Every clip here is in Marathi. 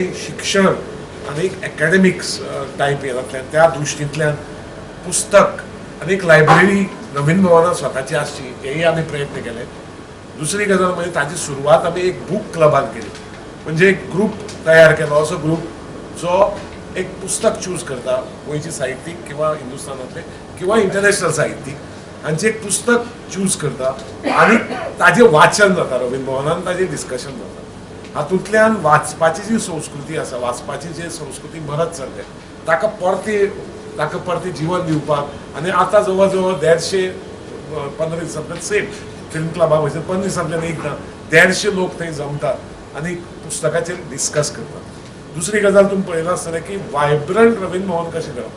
शिक्षण आणि एक अकॅडमिक्स टाईप येतातल्यान त्या दृश्टींतल्यान पुस्तक आणि एक लायब्ररी नवीन भवनात स्वताची आसची हेही आम्ही प्रयत्न केले. दुसरी गजाल म्हणजे ताची सुरवात आम्ही एक बुक क्लबान केली, म्हणजे एक ग्रुप तयार केलो. असो ग्रुप जो एक पुस्तक चूज करता, गोंयची साहित्यीक किंवा हिंदुस्थानातले किंवा इंटरनॅशनल साहित्यीक हांचे एक पुस्तक चूज करता आणि ताजें वाचन जाता. रवींद्र भवनान ताजें डिस्कशन जाता. हातूंतल्यान वाचपाची जी संस्कृती आसा, वाचपाची जी संस्कृती मरत चल्ले, ताका परते जीवन दिवपाक आनी आतां जवळ जवळ 150 दिसांतल्यान सेम फिल्म क्लबा वयता 15 दिसांतल्यान एकदां 150 लोक थंय जमतात आनी पुस्तकाचेर डिस्कस करतात. दुसरी गजाल तुमी पळयला आसतलें की वायब्रंट रवींद्र भवन कशें करप,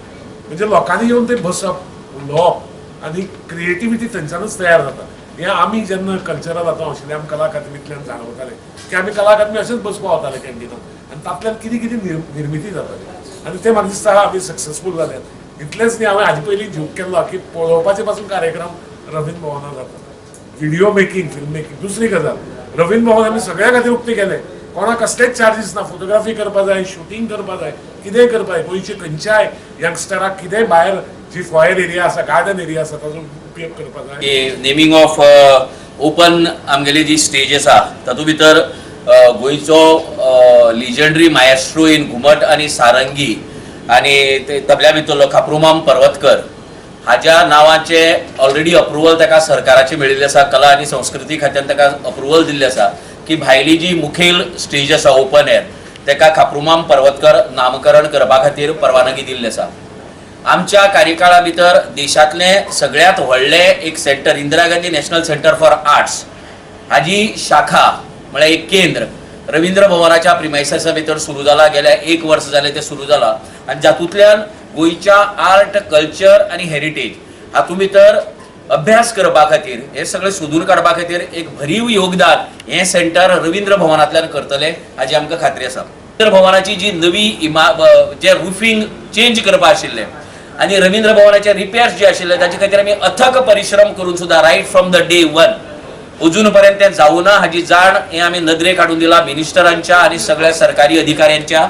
म्हणजे लोकांनी येवन थंय बसप, उलोवप आनी क्रिएटिविटी थंयच्यानूच तयार जाता. हें आमी जेन्ना कल्चरल आतां आशिल्ले आमी कला अकादमींतल्यान जाणवताले की आमी कला अकादमी अशेंच बसपा वताले कॅन्टिनात आनी तातूंतल्यान कितें कितें निर्मिती जाताली आनी तें म्हाका दिसता आमी सक्सेसफूल जाले. इतलेंच न्ही, हांवें हाजे पयलीं जॉक केल्लो की पळोवपाचे पासून कार्यक्रम रवींद्र भवनात जाता, व्हिडिओ मेकिंग, फिल्म मेकिंग. दुसरी गजाल, रवींद्र भवन आमी सगळ्या खातीर उक्तें केलें. कोणाक कसलेच चार्जीस ना. फोटोग्राफी करपा जाय, शूटिंग करपा जाय, कितेंय करपा जाय, गोंयचे खंयच्याय यंगस्टराक कितेंय भायर जी फॉयर एरिया आसा, गार्डन एरिया आसा, ताजो उपयोग करपा जाय. नेमिंग ऑफ ओपन आमगेली जी स्टेज आसा तातूंत भितर गोंयचो लिजंडरी मायस्ट्रो इन घुमट आनी सारंगी आनी तबल्या भितरलो खापरुमाम पर्वतकर हाज्या नांवाचे ऑलरेडी अप्रुवल ताका सरकाराचे मेळिल्लें आसा. कला आनी संस्कृती खात्यान ताका अप्रुवल दिल्लें आसा की भायली जी मुखेल स्टेज आसा ओपन एअर ताका खापरुमाम पर्वतकर नामकरण करपा खातीर परवानगी दिल्ली आसा. आमच्या कार्यकाळा भितर देशातले सगळ्यात व्हडलें एक centre, Indira Gandhi national centre for arts हाजी शाखा म्हळ्यार एक केंद्र रवींद्र भवनाच्या प्रिमायसेसा भितर सुरू जाला. गेल्या 1 वर्स जालें तें सुरू जालां आनी जातूंतल्यान गोंयच्या आर्ट, कल्चर आनी हेरिटेज हातूंत भितर अभ्यास करपा खातीर, हे सगळें सोदून काडपा खातीर एक भरीव योगदान हें सेंटर रवींद्र भवनांतल्यान करतले हाजी आमकां खात्री आसा. रवींद्र भवनाची जी नवी जे रुफींग चेंज करपा आशिल्लें आनी रवींद्र भवनाचे रिपेअर्स जे आशिल्ले ताचे खातीर आमी अथक परिश्रम करून सुद्दां रायट फ्रॉम द डे 1 अजून पर्यंत तें जावना हाजी जाण हें आमी नदरेक हाडून दिला मिनिस्टरांच्या आनी सगळ्या सरकारी अधिकाऱ्यांच्या.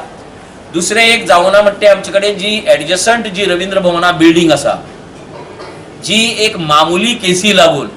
दुसरें एक जावना म्हणटा आमचे कडेन जी एडजस्टंट जी रवींद्र भवना बिल्डींग आसा, जी एक मामुली केसी लागून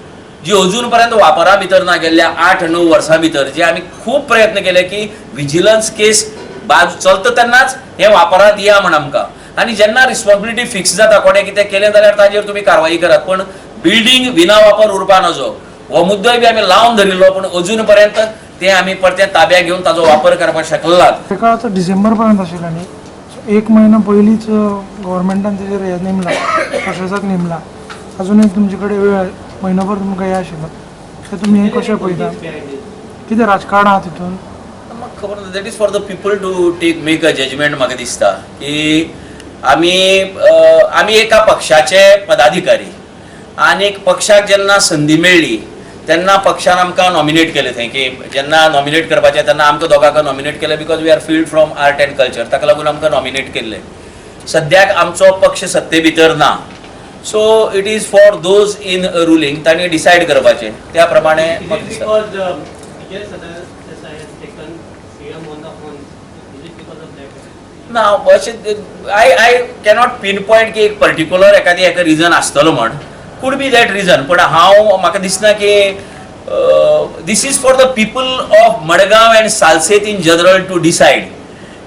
जी अजून पर्यंत वापरा भितर ना गेल्ल्या 8-9 वर्सां भितर जे आमी खूब प्रयत्न केले की विजिलन्स केस चलता तेन्नाच हें वापरांत दिया म्हण आमकां. आनी जेन्ना रिस्पॉन्सिबिलिटी फिक्स जाता, कोणें कितें केलें जाल्यार ताजेर तुमी कारवाई करात, पण बिल्डींग विना वापर उरपा नजो हो मुद्दोय बी आमी लावन धरिल्लो. पण अजून पर्यंत तें आमी परतें ताब्यात घेवन ताजो वापर करपाक शकलात. आता डिसेंबर पर्यंत आशिल्लो न्ही, 1 महिना पयलींच गव्हर्मेंटान तेजेर हे नेमला, प्रशासक नेमला. अजून एक तुमचे कडेन वेळ म्हयनोभर तुमकां हे आशिल्लो, ते तुमी हे कशें पळयता? कितें राजकारण आहा तितून? म्हाका खबर ना. That is for the people to make a judgement. म्हाका दिसता की आमी एका पक्षाचे पदाधिकारी आनी पक्षाक जेन्ना संदी मेळ्ळी तेन्ना पक्षान आमकां नॉमिनेट केलें थंय, की जेन्ना नॉमिनेट करपाचें तेन्ना आमकां दोगांक नॉमिनेट केलें because we are field from art and culture. ताका लागून आमकां नॉमिनेट केल्लें. सद्याक आमचो पक्ष सत्ते भितर ना, so it is for those in ruling, तांणी डिसायड करपाचें त्या प्रमाणे म्हाका दिसता. ना I cannot pinpoint की एक पर्टिक्युलर एखादी हेका रिजन आसतलो म्हण. कूड बी दॅट रिजन, पण हांव म्हाका दिसना की this is for the people of Madgaon and Salcete in general to decide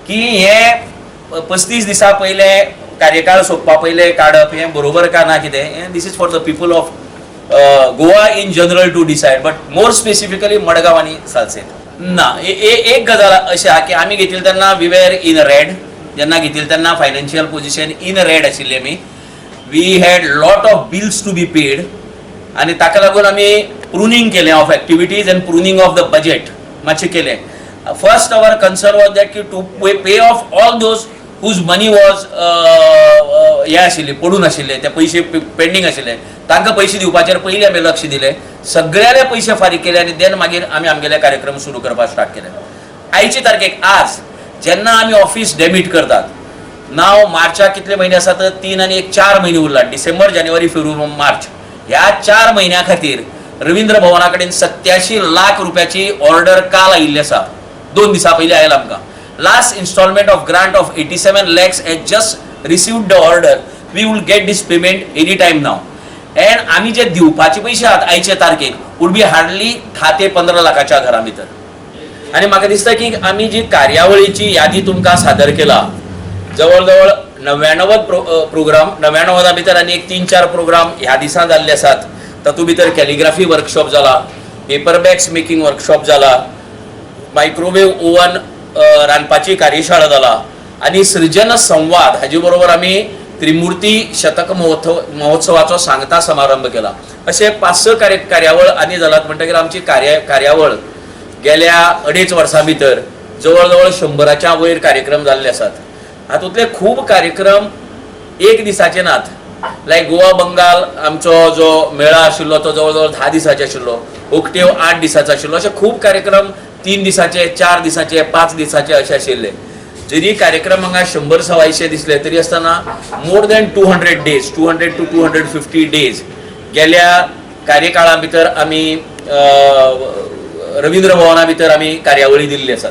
की हे 35 दिसा पयले कार्यकाळ सोंपपा पयले काडप हें बरोबर का ना कितें. This is for the people of Goa in general to decide, but more specifically Madgaon आनी सालसेत ना. एक गजाल अशी आहा की आमी घेतिल्ली तेन्ना वी वेर इन रेड. जेन्ना घेतिल्ली तेन्ना फायनान्शियल पोजिशन इन रेड आशिल्ली आमी. We had lot of bills to be paid आनी ताका लागून आमी प्रुनींग केलें of activities and pruning of the budget मातशें केलें. First our concern was that की to pay off all those whose money was हे आशिल्ली पडून आशिल्ले, ते पयशे पेंडींग आशिल्ले, तांकां पयशे दिवपाचेर पयलीं आमी लक्ष दिलें. सगळ्याले पयशे फारीक केले आनी देन मागीर आमी आमगेले कार्यक्रम सुरू करपाक स्टार्ट केले. आयची तारखेक आज जेन्ना आमी ऑफिस डेमिट करतात, नाव मार्चाक कितले म्हयने आसा तर 3 आनी 4 म्हयने उरला. डिसेंबर, जानेवारी, फेब्रुवारी, मार्च ह्या 4 म्हयन्या खातीर रवींद्र भवना कडेन 87 लाख रुपयाची ऑर्डर काल आयिल्ली आसा. 2 दिसां पयलीं आयला आमकां. last installment of grant of 87 lakhs has just received the order. We will get this payment any time now. And आम्ही जे दिवपाचे पैसे आहात आयचे तारखेक would be hardly 10 ते 15 लाखाच्या घरा भितर. आणि म्हाका दिसता की आम्ही जी कार्यावळीची यादी तुमकां सादर केला जवळजवळ 99 प्रोग्राम 99 भितर आनी एक 3-4 प्रोग्राम ह्या दिसा जाल्ले आसात. तातूंत भितर कॅलिग्राफी वर्कशॉप जाला, पेपर बॅग्स मेकिंग वर्कशॉप जाला, मायक्रोवेव्ह ओवन रांदपाची कार्यशाळा जाला आणि सृजन संवाद हाजे बरोबर आम्ही त्रिमूर्ती शतक महोत्सवाचो सांगता समारंभ केला. असे 5-6 कार्यावळ आनी जालात म्हणटकीर आमची कार्यावळ गेल्या 2.5 वर्सां भितर जवळजवळ 100च्या वयर कार्यक्रम जाल्ले आसात. हातूंतले खूब कार्यक्रम एक दिसाचे नात. लायक गोवा बंगाल आमचो जो मेळा आशिल्लो तो जवळजवळ 10 दिसाचे आशिल्लो, ओक्टेव 8 दिसाचो आशिल्लो. असे खूब कार्यक्रम 3 दिसाचे, 4 दिसाचे, 5 दिसाचे असे आशिल्ले. जरी कार्यक्रम हांगा 100-150 दिसले तरी आसतना more than 200 days 200 to 250 days गेल्या कार्यकाळा भितर आमी रवींद्र भवना भितर आमी कार्यावळी दिल्ली आसात.